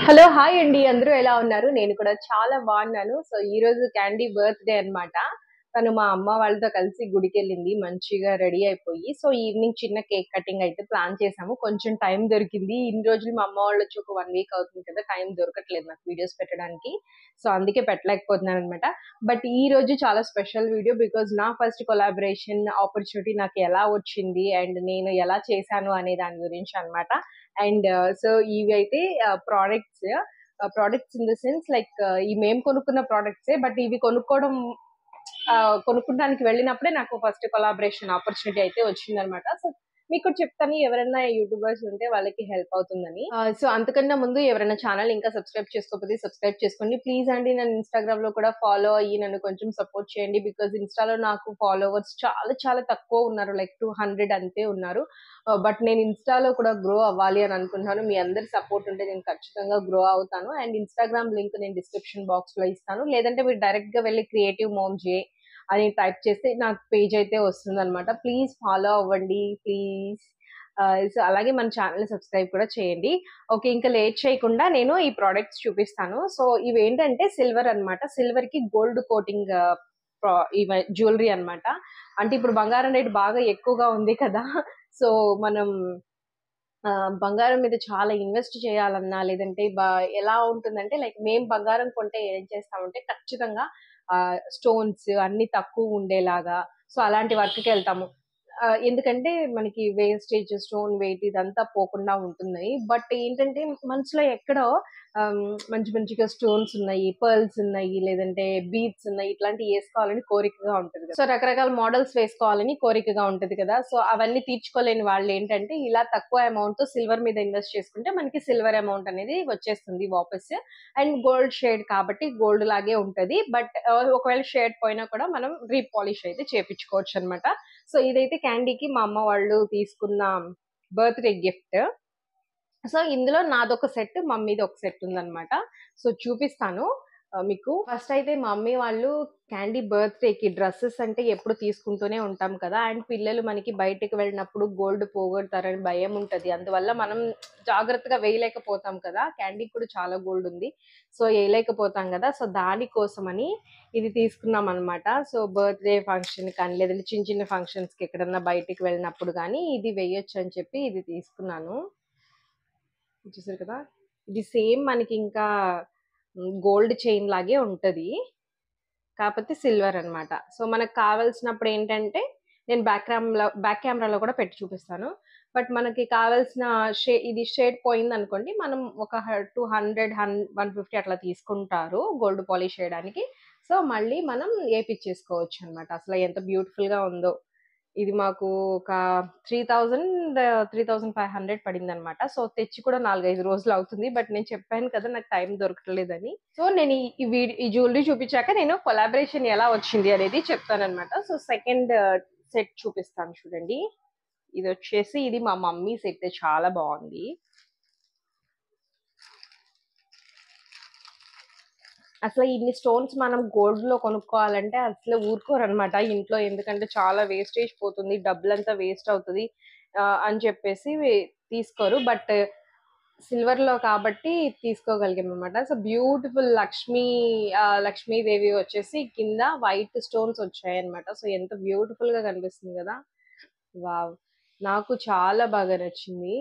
Hello hi అండి అందరూ ఎలా ఉన్నారు నేను కూడా చాలా బాగున్నాను సో ఈ రోజు క్యాండీ బర్త్డే అన్నమాట తను మా అమ్మ వాళ్ళతో కలిసి గుడికి వెళ్ళింది మంచిగా రెడీ అయిపోయి సో ఈవినింగ్ చిన్న కేక్ కటింగ్ అయితే ప్లాన్ చేసాము కొంచెం టైం దొరికింది ఇన్ని రోజులు మా అమ్మ వాళ్ళు వచ్చి ఒక 1 వీక్ అవుతుంది కదా టైం దొరకట్లేదు నాకు వీడియోస్ పెట్టడానికి సో అందుకే పెట్టలేకపోతున్నాను అనమాట బట్ ఈ రోజు చాలా స్పెషల్ వీడియో బికాజ్ నా ఫస్ట్ కొలాబరేషన్ ఆపర్చునిటీ నాకు ఎలా వచ్చింది అండ్ నేను ఎలా చేశాను అనే దాని గురించి అన్నమాట అండ్ సో ఇవి అయితే products products in the sense like ఈ మేము కొనుక్కున్న ప్రోడక్ట్సే బట్ ఇవి కొనుక్కోవడానికి వెళ్ళినప్పుడే నాకు ఫస్ట్ కొలాబరేషన్ ఆపర్చునిటీ అయితే వచ్చిందనమాట సో మీకు కూడా చెప్తాను ఎవరైనా యూట్యూబర్స్ ఉంటే వాళ్ళకి హెల్ప్ అవుతుందని సో అంతకన్నా ముందు ఎవరైనా ఛానల్ ఇంకా సబ్స్క్రైబ్ చేసుకోకపోతే సబ్స్క్రైబ్ చేసుకోండి ప్లీజ్ అండి నన్ను ఇన్స్టాగ్రామ్ లో కూడా ఫాలో అయ్యి నన్ను కొంచెం సపోర్ట్ చేయండి బికాజ్ ఇన్స్టాలో నాకు ఫాలోవర్స్ చాలా చాలా తక్కువ ఉన్నారు లైక్ 200 అంతే ఉన్నారు బట్ నేను ఇన్స్టాలో కూడా గ్రో అవ్వాలి అని అనుకుంటున్నాను మీ అందరి సపోర్ట్ ఉంటే నేను ఖచ్చితంగా గ్రో అవుతాను అండ్ ఇన్స్టాగ్రామ్ లింక్ నేను డిస్క్రిప్షన్ బాక్స్ లో ఇస్తాను లేదంటే మీరు డైరెక్ట్ గా వెళ్ళి క్రియేటివ్ మోమ్ జే అని టైప్ చేస్తే నాకు పేజ్ అయితే వస్తుంది అనమాట ప్లీజ్ ఫాలో అవ్వండి ప్లీజ్ సో అలాగే మన ఛానల్ సబ్స్క్రైబ్ కూడా చేయండి ఓకే ఇంకా లేట్ చేయకుండా నేను ఈ ప్రోడక్ట్స్ చూపిస్తాను సో ఇవి ఏంటంటే సిల్వర్ అన్నమాట సిల్వర్ కి గోల్డ్ కోటింగ్ జ్యువెలరీ అన్నమాట అంటే ఇప్పుడు బంగారం రేట్ బాగా ఎక్కువగా ఉంది కదా సో మనం బంగారం మీద చాలా ఇన్వెస్ట్ చేయాలన్నా లేదంటే ఎలా ఉంటుందంటే లైక్ మేము బంగారం కొంటే ఏం చేస్తామంటే ఖచ్చితంగా స్టోన్స్ అన్ని తక్కువ ఉండేలాగా సో అలాంటి వర్క్కి వెళ్తాము ఎందుకంటే మనకి వేస్టేజ్ స్టోన్ వెయిట్ ఇదంతా పోకుండా ఉంటుంది బట్ ఏంటంటే మనసులో ఎక్కడో మంచి మంచిగా స్టోన్స్ ఉన్నాయి పర్ల్స్ ఉన్నాయి లేదంటే బీడ్స్ ఉన్నాయి ఇట్లాంటివి వేసుకోవాలని కోరికగా ఉంటుంది కదా సో రకరకాల మోడల్స్ వేసుకోవాలని కోరికగా ఉంటుంది కదా సో అవన్నీ తీర్చుకోలేని వాళ్ళు ఏంటంటే ఇలా తక్కువ అమౌంట్ తో సిల్వర్ మీద ఇన్వెస్ట్ చేసుకుంటే మనకి సిల్వర్ అమౌంట్ అనేది వచ్చేస్తుంది వాపస్ అండ్ గోల్డ్ షేడ్ కాబట్టి గోల్డ్ లాగే ఉంటది బట్ ఒకవేళ షేడ్ పోయినా కూడా మనం రీపాలిష్ అయితే చేపించుకోవచ్చు అనమాట సో ఇదైతే క్యాండీకి మా అమ్మ వాళ్ళు తీసుకున్న బర్త్డే గిఫ్ట్ సో ఇందులో నాదొక సెట్ మమ్మీది ఒక సెట్ ఉందన్నమాట సో చూపిస్తాను మీకు ఫస్ట్ అయితే మా మమ్మీ వాళ్ళు క్యాండీ బర్త్డేకి డ్రెస్సెస్ అంటే ఎప్పుడు తీసుకుంటూనే ఉంటాం కదా అండ్ పిల్లలు మనకి బయటకు వెళ్ళినప్పుడు గోల్డ్ పోగొడతారని భయం ఉంటుంది అందువల్ల మనం జాగ్రత్తగా వేయలేకపోతాం కదా క్యాండీ కూడా చాలా గోల్డ్ ఉంది సో వేయలేకపోతాం కదా సో దానికోసమని ఇది తీసుకున్నాం అనమాట సో బర్త్డే ఫంక్షన్ కానీ లేదంటే చిన్న చిన్న ఫంక్షన్స్కి ఎక్కడన్నా బయటికి వెళ్ళినప్పుడు కానీ ఇది వేయొచ్చు అని చెప్పి ఇది తీసుకున్నాను చూసారు కదా ఇది సేమ్ మనకి ఇంకా గోల్డ్ చైన్ లాగే ఉంటది కాకపోతే సిల్వర్ అన్నమాట సో మనకు కావాల్సినప్పుడు ఏంటంటే నేను బ్యాక్ కెమెరాలో కూడా పెట్టి చూపిస్తాను బట్ మనకి కావాల్సిన ఇది షేడ్ పోయింది అనుకోండి మనం ఒక 200 150 అట్లా తీసుకుంటారు గోల్డ్ పాలిష్ చేయడానికి సో మళ్ళీ మనం వేపిచ్చేసుకోవచ్చు అనమాట అసలు ఎంత బ్యూటిఫుల్ గా ఉందో ఇది మాకు ఒక 3500 పడింది అనమాట సో తెచ్చి కూడా 4-5 రోజులు అవుతుంది బట్ నేను చెప్పాను కదా నాకు టైం దొరకట్లేదని సో నేను ఈ జ్యువెలరీ చూపించాక నేను కొలాబరేషన్ ఎలా వచ్చింది అనేది చెప్తానమాట సో సెకండ్ సెట్ చూపిస్తాను చూడండి ఇది వచ్చేసి ఇది మా మమ్మీ సెట్ చాలా బాగుంది అసలు ఇన్ని స్టోన్స్ మనం గోల్డ్ లో కొనుక్కోవాలంటే అసలు ఊరుకోరనమాట ఇంట్లో ఎందుకంటే చాలా వేస్టేజ్ పోతుంది డబ్బులంతా వేస్ట్ అవుతుంది అని చెప్పేసి తీసుకోరు బట్ సిల్వర్ లో కాబట్టి తీసుకోగలిగాం అనమాట సో బ్యూటిఫుల్ లక్ష్మీదేవి వచ్చేసి కింద వైట్ స్టోన్స్ వచ్చాయి అనమాట సో ఎంత బ్యూటిఫుల్ గా కనిపిస్తుంది కదా వావ్ నాకు చాలా బాగా నచ్చింది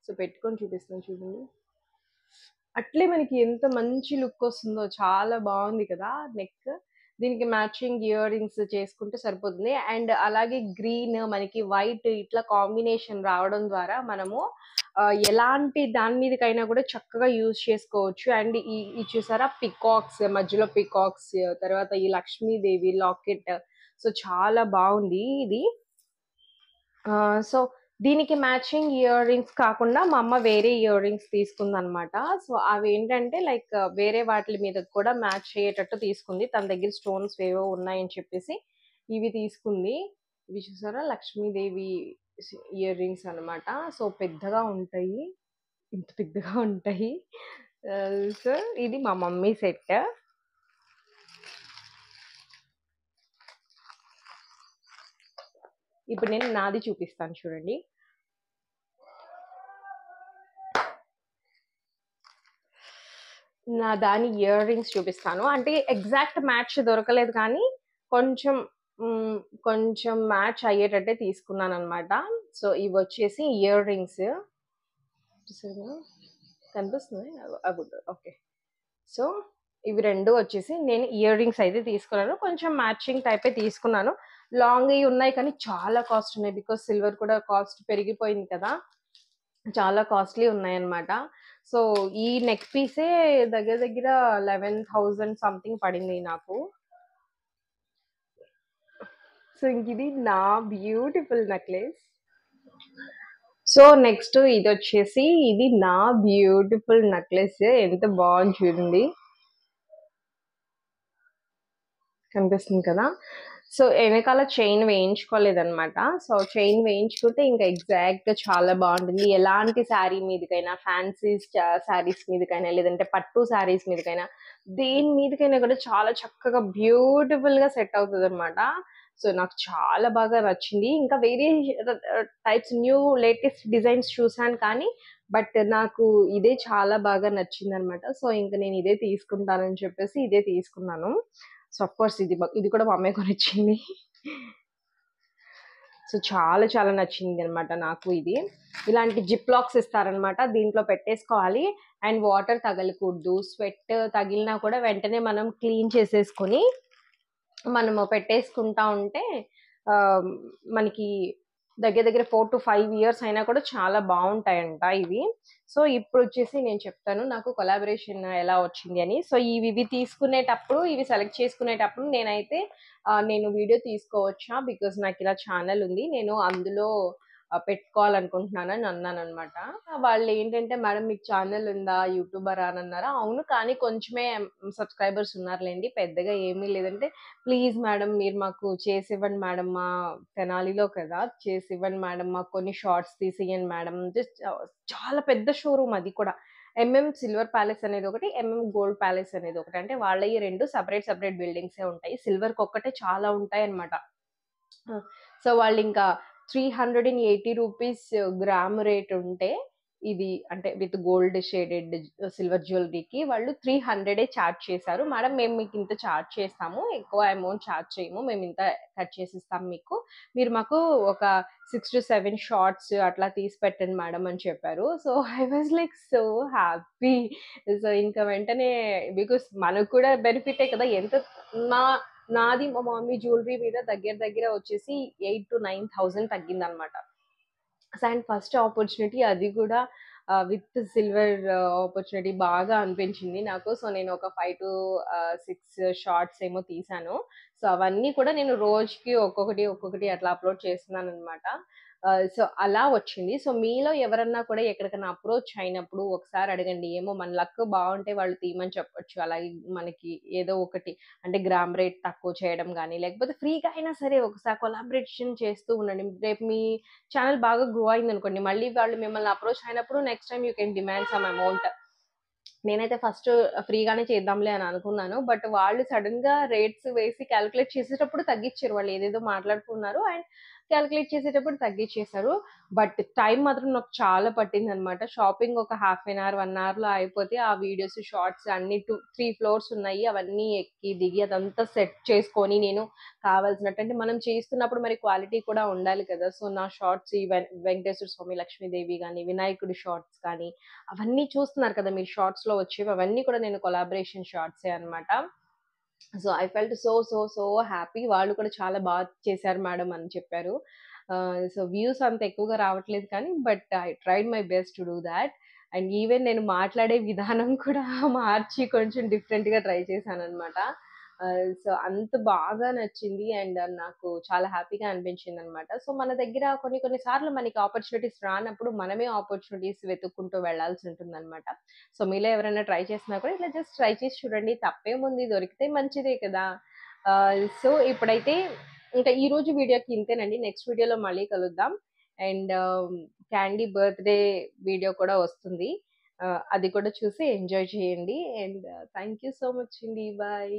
సో పెట్టుకొని చూపిస్తాను చూడండి అట్లే మనకి ఎంత మంచి లుక్ వస్తుందో చాలా బాగుంది కదా నెక్ దీనికి మ్యాచింగ్ ఇయర్ రింగ్స్ చేసుకుంటే సరిపోతుంది అండ్ అలాగే గ్రీన్ మనకి వైట్ ఇట్లా కాంబినేషన్ రావడం ద్వారా మనము ఎలాంటి దాని మీదకైనా కూడా చక్కగా యూజ్ చేసుకోవచ్చు అండ్ ఈ చూసారా పికాక్స్ మధ్యలో పికాక్స్ తర్వాత ఈ లక్ష్మీదేవి లాకెట్ సో చాలా బాగుంది ఇది సో దీనికి మ్యాచింగ్ ఇయర్ రింగ్స్ కాకుండా మా అమ్మ వేరే ఇయర్ రింగ్స్ తీసుకుంది అనమాట సో అవి ఏంటంటే లైక్ వేరే వాటి మీద కూడా మ్యాచ్ అయ్యేటట్టు తీసుకుంది తన దగ్గర స్టోన్స్ ఏవో ఉన్నాయని చెప్పేసి ఇవి తీసుకుంది ఇవి చూసారా లక్ష్మీదేవి ఇయర్ రింగ్స్ అనమాట సో పెద్దగా ఉంటాయి ఇంత పెద్దగా ఉంటాయి సో ఇది మా మమ్మీ సెట్ ఇప్పుడు నేను నాది చూపిస్తాను చూడండి దాని ఇయర్ రింగ్స్ చూపిస్తాను. అంటే ఎగ్జాక్ట్ మ్యాచ్ దొరకలేదు కానీ కొంచెం హ్మ్. కొంచెం మ్యాచ్ అయ్యేటట్టే తీసుకున్నాననమాట. సో, ఇవొచ్చేసి ఇయర్ రింగ్స్. చూసారా? కనిపిస్తున్నాయి? గుడ్. ఓకే. సో, ఇవి 2 వచ్చేసి నేను ఇయర్ రింగ్స్ అయితే తీసుకున్నాను. కొంచెం మ్యాచింగ్ టైపే తీసుకున్నాను. లాంగియి ఉన్నాయి కానీ చాలా కాస్ట్ ఉన్నాయి. బికాజ్ సిల్వర్ కూడా కాస్ట్ పెరిగిపోయింది కదా! చాలా కాస్ట్‌లీ ఉన్నాయన్నమాట. సో, ఈ నెక్ పీసే దగ్గర దగ్గర 11,000 సంథింగ్ పడింది నాకు. సో, ఇంకిది నా బ్యూటిఫుల్ నెక్లెస్. సో, నెక్స్ట్ ఇదొచ్చేసి ఇది నా బ్యూటిఫుల్ నెక్లెస్. ఎంత బావుంది చూడండి. కనిపిస్తుంది కదా! సో, ఎనకాల చైన్ వేయించుకోలేదనమాట. సో, చైన్ వేయించుకుంటే ఇంకా ఎగ్జాక్ట్‌గా చాలా బావుంటుంది. ఎలాంటి శారీ మీదకైనా, ఫ్యాన్సీ శారీస్ మీదకైనా, లేదంటే పట్టు శారీస్ మీదకైనా, దేని మీదకైనా కూడా చాలా చక్కగా బ్యూటిఫుల్‌గా సెట్ అవుతదనమాట. సో, నాకు చాలా బాగా నచ్చింది. ఇంకా వేరే టైప్స్ న్యూ లేటెస్ట్ డిజైన్స్ చూసాను కానీ, బట్ నాకు ఇదే చాలా బాగా నచ్చిందనమాట. సో, ఇంక నేను ఇదే తీసుకుంటానని చెప్పేసి ఇదే తీసుకున్నాను. సో, ఆఫ్‌కోర్స్ ఇది కూడా మా అమ్మే కొనిచ్చింది. సో, చాలా చాలా నచ్చిందనమాట నాకు ఇది. ఇలాంటి జిప్ లాక్స్ ఇస్తారనమాట. దీంట్లో పెట్టేసుకోవాలి. And water తగలకూడదు. స్వెట్ తగిలినా కూడా వెంటనే మనం క్లీన్ చేసేసుకొని మనము పెట్టేసుకుంటా ఉంటే ఆహ్, మనకి దగ్గర దగ్గర 4-5 ఇయర్స్ అయినా కూడా చాలా బావుంటాయంట ఇవి. సో, ఇప్పుడొచ్చేసి నేను చెప్తాను నాకు కొలాబరేషన్ ఎలా వచ్చింది అని. సో, ఇవి తీసుకునేటప్పుడు, ఇవి సెలెక్ట్ చేసుకునేటప్పుడు నేనైతే నేను వీడియో తీసుకోవచ్చా? బికాజ్ నాకిలా ఛానెల్ ఉంది. నేను అందులో పెట్టుకోవాలనుకుంటున్నానని అన్నాననమాట. వాళ్ళేంటంటే, "మేడం మీకు ఛానెల్ ఉందా? యూట్యూబరా?" అని అన్నారు. అవును. కానీ కొంచెమే సబ్‌స్క్రైబర్స్ ఉన్నారులెండి. పెద్దగా ఏమీ లేదంటే, "ప్లీజ్ మేడం మీరు మాకు చేసివ్వండి మేడం మా తెనాలిలో కదా! చేసివ్వండి మేడం మాకు కొన్ని షార్ట్స్ తీసియ్యండి మేడం." జస్ట్ చాలా పెద్ద షోరూమ్ అది కూడా. సిల్వర్ ప్యాలెస్ అనేదొకటి, గోల్డ్ ప్యాలెస్ అనేదొకటి. అంటే వాళ్ళయి 2 సెపరేట్ సెపరేట్ బిల్డింగ్సే ఉంటాయి. సిల్వర్‌కొక్కటే చాలా ఉంటాయన్నమాట. ఆ! సో, వాళ్ళింకా ₹380 గ్రామ్ రేట్ ఉంటే, ఇది అంటే విత్ గోల్డ్ షేడెడ్ సిల్వర్ జ్యువెల్లరీకి వాళ్ళు 300 చార్జ్ చేశారు. మేడం మేము మీకింత చార్జ్ చేస్తాము. ఎక్కువ అమౌంట్ చార్జ్ చేయము. మేమింత కట్ చేసిస్తాం మీకు. మీరు మాకు ఒక 6-7 షార్ట్స్ అట్లా తీసి పెట్టండి మేడం అని చెప్పారు. So, I was like so happy. So, ఇంక వెంటనే బికాస్ మనకు కూడా బెనిఫిటే కదా! మా నాది మా మమ్మీ జ్యువెల్లరీ మీద దగ్గర దగ్గర వచ్చేసి 8,000-9,000 తగ్గిందనమాట. అండ్ ఫస్ట్ ఆపర్చునిటీ అది కూడా విత్ సిల్వర్ ఆపర్చునిటీ బాగా అనిపించింది నాకు. సో, నేను ఒక 5-6 షార్ట్స్ ఏమో తీశాను. సో, అవన్నీ కూడా నేను రోజుకి ఒక్కొక్కటి అట్లా అప్‌లోడ్ చేస్తున్నాననమాట. సో, అలా వచ్చింది. సో, మీలో ఎవరన్నా కూడా ఎక్కడికన్నా అప్రోచ్ అయినప్పుడు ఒకసారి అడగండి. ఏమో మన లక్ బావుంటే వాళ్ళు తీయమని చెప్పొచ్చు. అలాగే మనకి ఏదో ఒకటి అంటే గ్రామ్ రేట్ తక్కువ చేయడం గానీ, లేకపోతే ఫ్రీగా అయినా సరే ఒకసారి కొలాబరేషన్ చేస్తూ ఉండండి. రేపు మీ ఛానెల్ బాగా గ్రో అయిందనుకోండి. మళ్ళీ వాళ్ళు మిమ్మల్ని అప్రోచ్ అయినప్పుడు next time you can demand some amount. నేనైతే ఫస్ట్ ఫ్రీగానే చేద్దాంలే అని అనుకున్నాను. బట్ వాళ్ళు సడెన్‌గా రేట్స్ వేసి కాలిక్యులేట్ చేసేటప్పుడు తగ్గిచ్చారు. వాళ్ళు ఏదేదో మాట్లాడుకున్నారు అండ్ కాలిక్యులేట్ చేసేటప్పుడు తగ్గిచ్చేసారు. బట్ టైం మాత్రం నాకు చాలా పట్టిందనమాట. షాపింగ్ ఒక హాఫ్ ఎన్ అవర్, 1 అవర్‌లో అయిపోతే ఆ వీడియోస్, షార్ట్స్ అన్నీ 3 ఫ్లోర్స్ ఉన్నాయి. అవన్నీ ఎక్కి, దిగి అదంతా సెట్ చేసుకొని నేను కావాల్సినట్టు అంటే మనం చేస్తున్నప్పుడు మరి క్వాలిటీ కూడా ఉండాలి కదా! సో, నా షార్ట్స్ ఈ వెంకటేశ్వర స్వామి, లక్ష్మీదేవి గాని, వినాయకుడి షార్ట్స్ కానీ అవన్నీ చూస్తున్నారు కదా మీరు షార్ట్స్‌లో వచ్చేవి. అవన్నీ కూడా నేను కొలాబరేషన్ షార్ట్సే అన్నమాట. So, I felt so happy. వాళ్ళు కూడా చాలా చేశారు మేడం అని చెప్పారు. సో, వ్యూస్ అంత ఎక్కువగా రావట్లేదు కానీ, but I tried my best to do thought. And even నేను మాట్లాడే విధానం కూడా మార్చి కొంచెం డిఫరెంట్‌గా ట్రై చేశానన్నమాట. సో, అంత బాగా నచ్చింది అండ్ నాకు చాలా హ్యాపీగా అనిపించిందన్నమాట. సో, మన దగ్గర కొన్ని కొన్ని సార్లు మనకి ఆపర్చునిటీస్ రానప్పుడు మనమే ఆపర్చునిటీస్ వెతుక్కుంటూ వెళ్ళాల్సి ఉంటుందన్నమాట. సో, మీలో ఎవరైనా ట్రై చేసినా కూడా ఇట్లా జస్ట్ ట్రై చేసి చూడండి. తప్పేముంది దొరికితే మంచిదే కదా! సో, ఇప్పుడైతే ఇంకా ఈరోజు వీడియోకి ఇంతేనండి. నెక్స్ట్ వీడియోలో మళ్ళీ కలుద్దాం. అండ్ క్యాండీ బర్త్‌డే వీడియో కూడా వస్తుంది. అది కూడా చూసి ఎంజాయ్ చేయండి. And thank you so much అండి. బాయ్.